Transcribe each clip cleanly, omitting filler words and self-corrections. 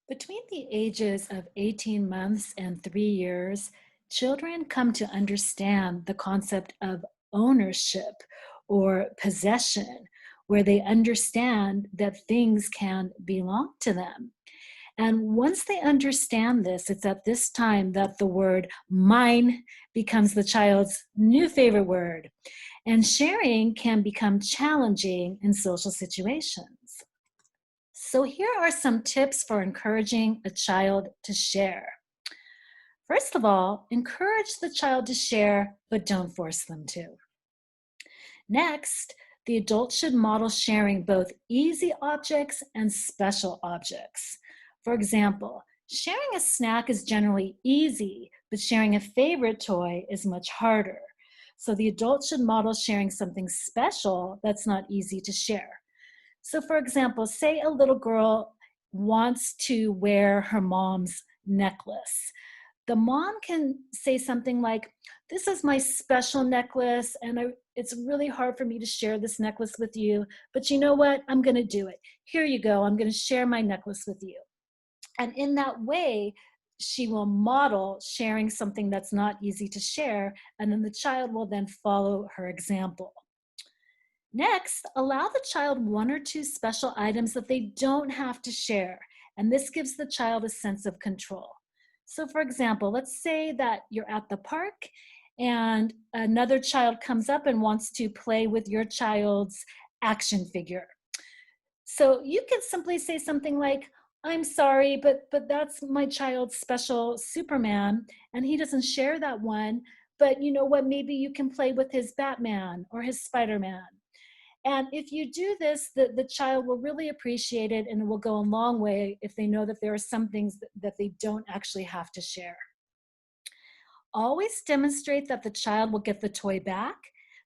Between the ages of 18 months and 3 years, children come to understand the concept of ownership or possession, where they understand that things can belong to them. And once they understand this, it's at this time that the word mine becomes the child's new favorite word. And sharing can become challenging in social situations. So, here are some tips for encouraging a child to share. First of all, encourage the child to share, but don't force them to. Next, the adult should model sharing both easy objects and special objects. For example, sharing a snack is generally easy, but sharing a favorite toy is much harder. So, the adult should model sharing something special that's not easy to share. So, for example, say a little girl wants to wear her mom's necklace. The mom can say something like, "This is my special necklace, and it's really hard for me to share this necklace with you, but you know what? I'm going to do it. Here you go. I'm going to share my necklace with you." And in that way, she will model sharing something that's not easy to share, and then the child will then follow her example. Next, allow the child one or two special items that they don't have to share, and this gives the child a sense of control. So, for example, let's say that you're at the park and another child comes up and wants to play with your child's action figure. So, you can simply say something like, "I'm sorry, but that's my child's special Superman, and he doesn't share that one. But you know what? Maybe you can play with his Batman or his Spider-Man." And if you do this, the child will really appreciate it, and it will go a long way if they know that there are some things that they don't actually have to share. Always demonstrate that the child will get the toy back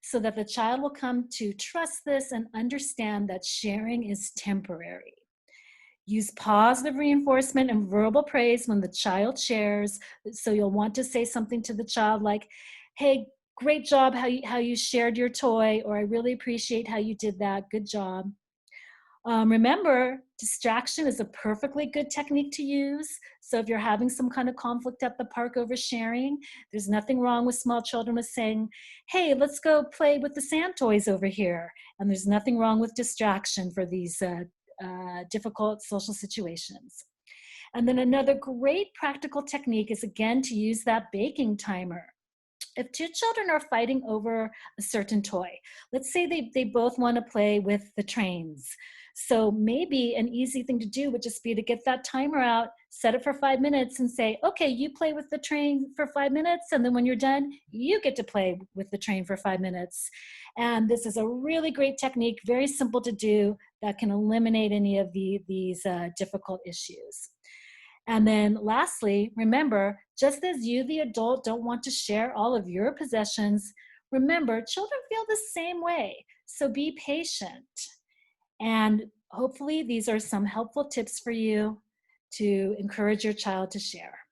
so that the child will come to trust this and understand that sharing is temporary. Use positive reinforcement and verbal praise when the child shares. So you'll want to say something to the child like, "Hey, great job how you shared your toy," or "I really appreciate how you did that. Good job." Remember, distraction is a perfectly good technique to use. So if you're having some kind of conflict at the park over sharing, there's nothing wrong with small children with saying, "Hey, let's go play with the sand toys over here." And there's nothing wrong with distraction for these difficult social situations. And then another great practical technique is again to use that baking timer. If two children are fighting over a certain toy, let's say they both want to play with the trains. So maybe an easy thing to do would just be to get that timer out, set it for 5 minutes, and say, "Okay, you play with the train for 5 minutes. And then when you're done, you get to play with the train for 5 minutes." And this is a really great technique, very simple to do, that can eliminate any of these difficult issues. And then lastly, remember, just as you, the adult, don't want to share all of your possessions, remember, children feel the same way. So be patient. And hopefully, these are some helpful tips for you to encourage your child to share.